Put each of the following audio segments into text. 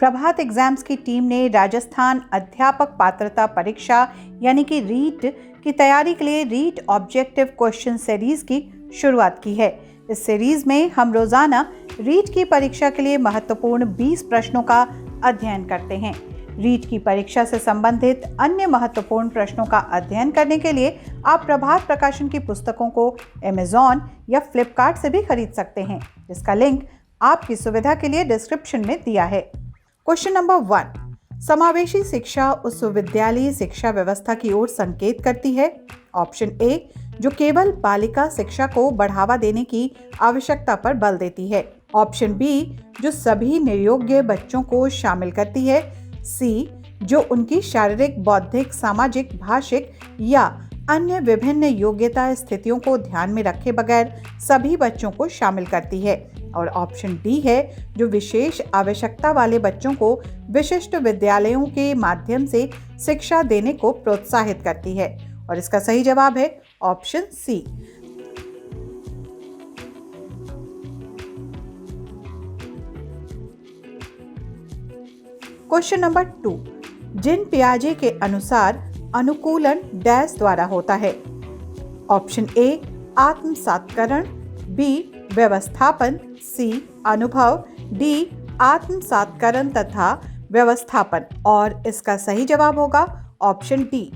प्रभात exams की team ने राजस्थान अध्यापक पात्रता परीक्षा यानी कि रीट की तैयारी के लिए रीट ऑब्जेक्टिव क्वेश्चन सीरीज की शुरुआत की है। इस सीरीज में हम रोजाना रीट की परीक्षा के लिए महत्वपूर्ण 20 प्रश्नों का अध्ययन करते हैं। रीट की परीक्षा से संबंधित अन्य महत्वपूर्ण प्रश्नों का अध्ययन करने के लिए आप प्रभात प्रकाशन की पुस्तकों को अमेज़न या फ्लिपकार्ट से भी खरीद सकते हैं, जिसका लिंक आपकी सुविधा के लिए डिस्क्रिप्शन में दिया है। क्वेश्चन नंबर 1, समावेशी शिक्षा उस विद्यालयी शिक्षा व्यवस्था की ओर संकेत करती है। ऑप्शन ए, जो केवल बालिका शिक्षा को बढ़ावा देने की आवश्यकता पर बल देती है। ऑप्शन बी, जो सभी नियोग्य बच्चों को शामिल करती है। सी, जो उनकी शारीरिक, बौद्धिक, सामाजिक, भाषिक या अन्य विभिन्न योग्यता स्थितियों को ध्यान में रखे बगैर सभी बच्चों को शामिल करती है। और ऑप्शन डी है, जो विशेष आवश्यकता वाले बच्चों को विशिष्ट विद्यालयों के माध्यम से शिक्षा देने को प्रोत्साहित करती है। और इसका सही जवाब है ऑप्शन सी। क्वेश्चन नंबर 2, जिन पियाजे के अनुसार अनुकूलन डैश द्वारा होता है। ऑप्शन ए, आत्मसात्करण, बी, व्यवस्थापन, सी, अनुभव, डी, आत्मसात्करण तथा व्यवस्थापन। और इसका सही जवाब होगा ऑप्शन डी।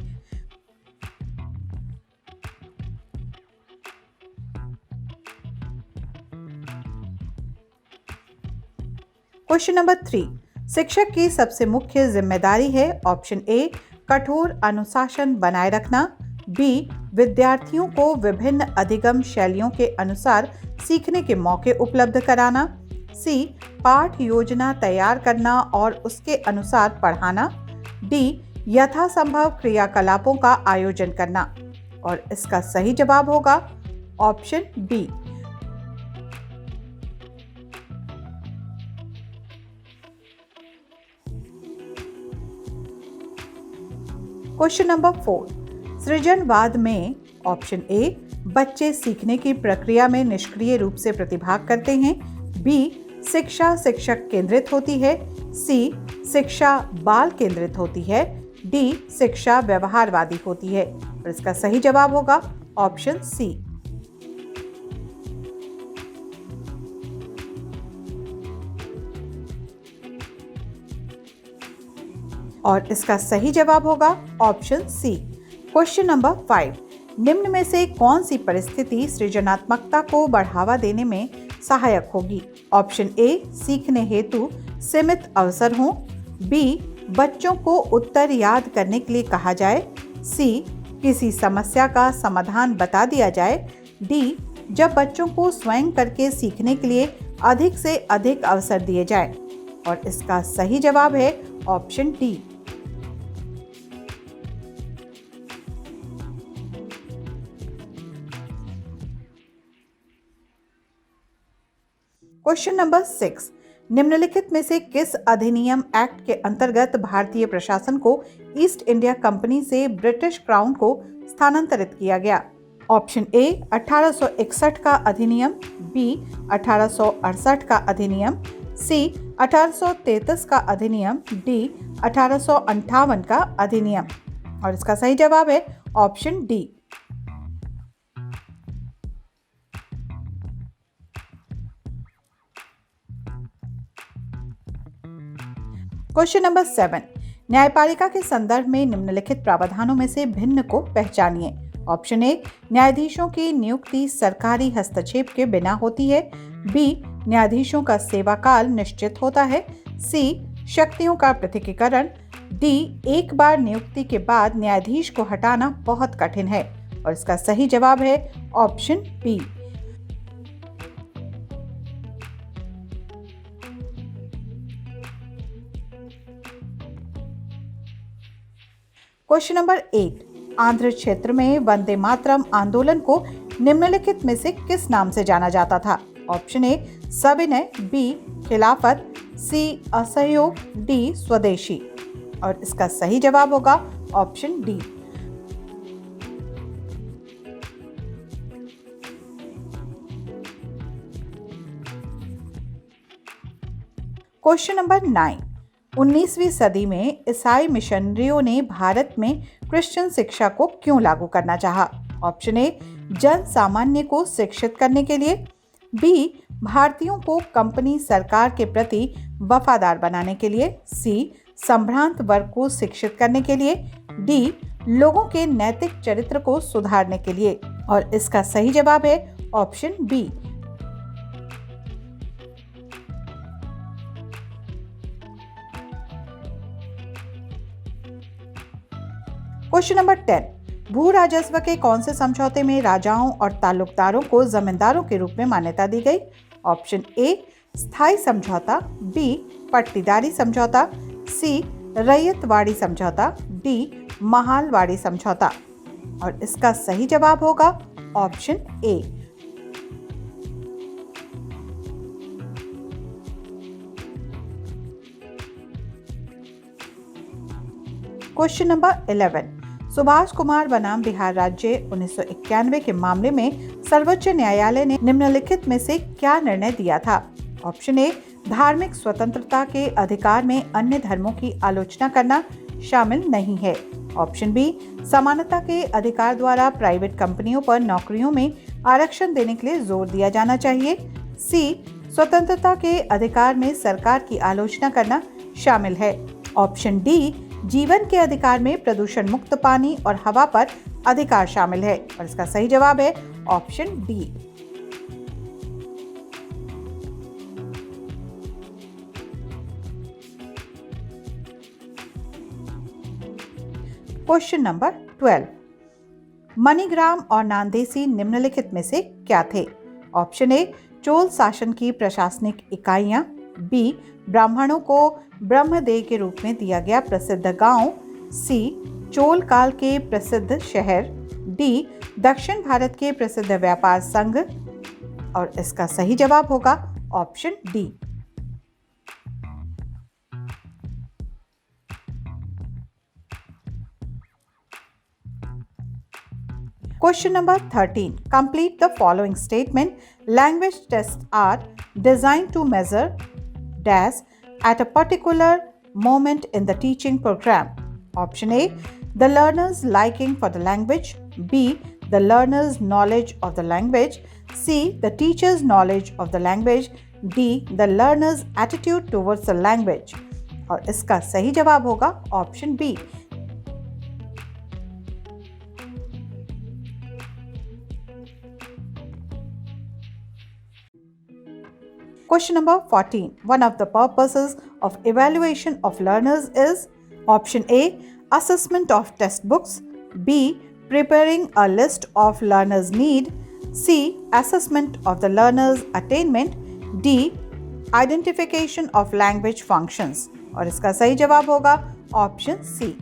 क्वेश्चन नंबर 3, शिक्षक की सबसे मुख्य जिम्मेदारी है। ऑप्शन ए, कठोर अनुशासन बनाए रखना, बी, विद्यार्थियों को विभिन्न अधिगम शैलियों के अनुसार सीखने के मौके उपलब्ध कराना, सी, पाठ योजना तैयार करना और उसके अनुसार पढ़ाना, डी, यथासंभव क्रियाकलापों का आयोजन करना। और इसका सही जवाब होगा ऑप्शन बी। क्वेश्चन नंबर 4, सृजनवाद में ऑप्शन ए, बच्चे सीखने की प्रक्रिया में निष्क्रिय रूप से प्रतिभाग करते हैं। बी, शिक्षा शिक्षक केंद्रित होती है। सी, शिक्षा बाल केंद्रित होती है। डी, शिक्षा व्यवहारवादी होती है। और इसका सही जवाब होगा ऑप्शन सी। और इसका सही जवाब होगा ऑप्शन सी। क्वेश्चन नंबर 5, निम्न में से कौन सी परिस्थिति सृजनात्मकता को बढ़ावा देने में सहायक होगी। ऑप्शन ए, सीखने हेतु सीमित अवसर हों। बी, बच्चों को उत्तर याद करने के लिए कहा जाए। सी, किसी समस्या का समाधान बता दिया जाए। डी, जब बच्चों को स्वयं करके सीखने के लिए अधिक से अधिक अवसर दिए जाए। और इसका सही जवाब है ऑप्शन डी। क्वेश्चन नंबर 6, निम्नलिखित में से किस अधिनियम एक्ट के अंतर्गत भारतीय प्रशासन को ईस्ट इंडिया कंपनी से ब्रिटिश क्राउन को स्थानांतरित किया गया। ऑप्शन ए, 1861 का अधिनियम, बी, 1868 का अधिनियम, सी, 1833 का अधिनियम, डी, 1858 का अधिनियम। और इसका सही जवाब है ऑप्शन डी। क्वेश्चन नंबर 7, न्यायपालिका के संदर्भ में निम्नलिखित प्रावधानों में से भिन्न को पहचानिए। ऑप्शन ए, न्यायाधीशों की नियुक्ति सरकारी हस्तक्षेप के बिना होती है। बी, न्यायाधीशों का सेवाकाल निश्चित होता है। सी, शक्तियों का पृथकीकरण। डी, एक बार नियुक्ति के बाद न्यायाधीश को हटाना बहुत कठिन है। और इसका सही जवाब है option B. Question number 8, Andhra क्षेत्र में वंदे मातरम आंदोलन को निम्नलिखित में से किस नाम से जाना जाता था। ऑप्शन ए, सविनय, बी, खिलाफत, सी, असहयोग, डी, स्वदेशी। और इसका सही जवाब होगा ऑप्शन डी। क्वेश्चन नंबर 9, 19वीं सदी में ईसाई मिशनरियों ने भारत में क्रिश्चियन शिक्षा को क्यों लागू करना चाहा? ऑप्शन ए, जन सामान्य को शिक्षित करने के लिए। बी, भारतीयों को कंपनी सरकार के प्रति वफादार बनाने के लिए। सी, संभ्रांत वर्ग को शिक्षित करने के लिए। डी, लोगों के नैतिक चरित्र को सुधारने के लिए। और इसका सही जवाब है ऑप्शन बी। क्वेश्चन नंबर 10, भू राजस्व के कौन से समझौते में राजाओं और ताल्लुकदारों को जमींदारों के रूप में मान्यता दी गई? ऑप्शन ए, स्थायी समझौता। बी, पट्टीदारी समझौता। सी, रैयतवाड़ी समझौता। डी, महालवाड़ी समझौता। और इसका सही जवाब होगा option A. Question number 11, Subhash Kumar बनाम बिहार राज्य 1991 के मामले में सर्वोच्च न्यायालय ने निम्नलिखित में से क्या निर्णय दिया था? ऑप्शन ए, धार्मिक स्वतंत्रता के अधिकार में अन्य धर्मों की आलोचना करना शामिल नहीं है। ऑप्शन बी, समानता के अधिकार द्वारा प्राइवेट कंपनियों पर नौकरियों में आरक्षण देने के लिए जोर दिया जाना चाहिए। सी, स्वतंत्रता के अधिकार में सरकार की आलोचना करना शामिल है। ऑप्शन डी, जीवन के अधिकार में प्रदूषण मुक्त पानी और हवा पर अधिकार शामिल है। और इसका सही जवाब है option D. Question number 12, Manigram और नांदेसी निम्नलिखित में से क्या थे? ऑप्शन ए, चोल शासन की प्रशासनिक इकाइयां। बी, ब्राह्मणों को ब्रह्मदेव के रूप में दिया गया प्रसिद्ध गांव। सी, चोल काल के प्रसिद्ध शहर। डी, दक्षिण भारत के प्रसिद्ध व्यापार संघ। और इसका सही जवाब होगा option D. Question number 13. Complete the following statement. Language tests are designed to measure dash at a particular moment in the teaching program. Option A, the learner's liking for the language. B, the learner's knowledge of the language. C, the teacher's knowledge of the language. D, the learner's attitude towards the language. और इसका सही जवाब होगा option B. Question number 14. One of the purposes of evaluation of learners is option A, assessment of textbooks. B, preparing a list of learners' need. C, assessment of the learner's attainment. D, identification of language functions. और इसका सही जवाब होगा option C.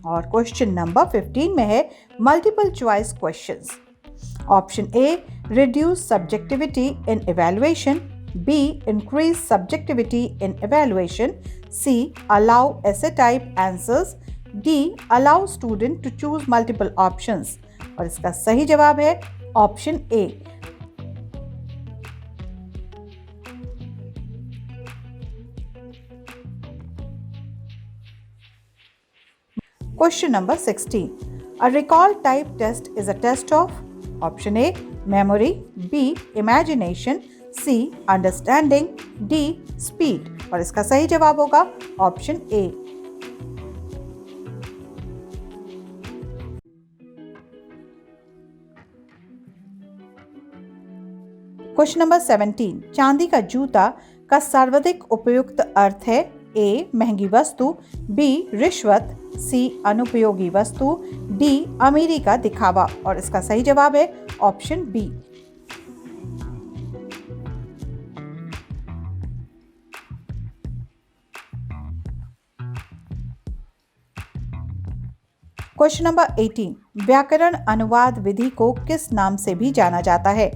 और question number 15 में है multiple choice questions. Option A, reduce subjectivity in evaluation. B, increase subjectivity in evaluation. C, allow essay type answers. D, allow student to choose multiple options. और इसका सही जवाब है option A. Question number 16. A recall type test is a test of option A, memory. B, imagination. C, understanding. D, speed. और इसका सही जवाब होगा ऑप्शन ए। Question number 17. चांदी का जूता का सर्वाधिक उपयुक्त अर्थ है ए, महंगी वस्तु। बी, रिश्वत। सी, अनुपयोगी वस्तु। डी, अमीरी का दिखावा। और इसका सही जवाब है ऑप्शन बी। Question number 18. व्याकरण अनुवाद विधि को किस नाम से भी जाना जाता है?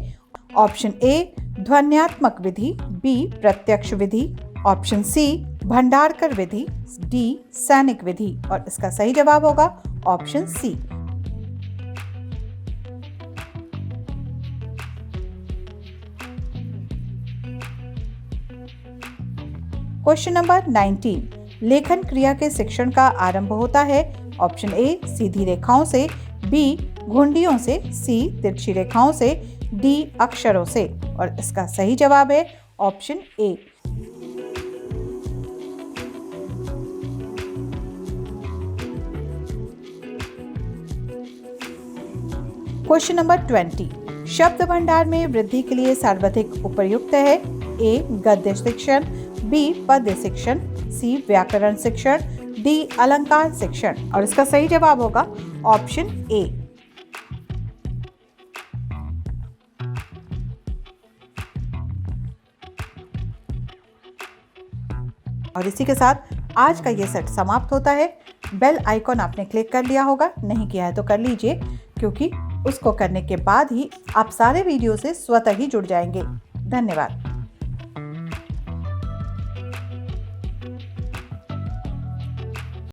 ऑप्शन ए, ध्वन्यात्मक विधि। बी, प्रत्यक्ष विधि। ऑप्शन सी भंडारकर विधि, डी सैनिक विधि। और इसका सही जवाब होगा ऑप्शन सी। क्वेश्चन नंबर 19, लेखन क्रिया के शिक्षण का आरंभ होता है ऑप्शन ए सीधी रेखाओं से, बी घुंडियों से, सी तिरछी रेखाओं से, डी अक्षरों से। और इसका सही जवाब है ऑप्शन ए। क्वेश्चन नंबर 20, शब्द भंडार में वृद्धि के लिए सर्वाधिक उपयुक्त है ए गद्य शिक्षण, बी पद्य शिक्षण, सी व्याकरण शिक्षण, डी अलंकार शिक्षण। और इसका सही जवाब होगा ऑप्शन ए। और इसी के साथ आज का ये सेट समाप्त होता है। बेल आइकॉन आपने क्लिक कर लिया होगा, नहीं किया है तो कर लीजिए, क्योंकि उसको करने के बाद ही आप सारे वीडियो से स्वतः ही जुड़ जाएंगे। धन्यवाद।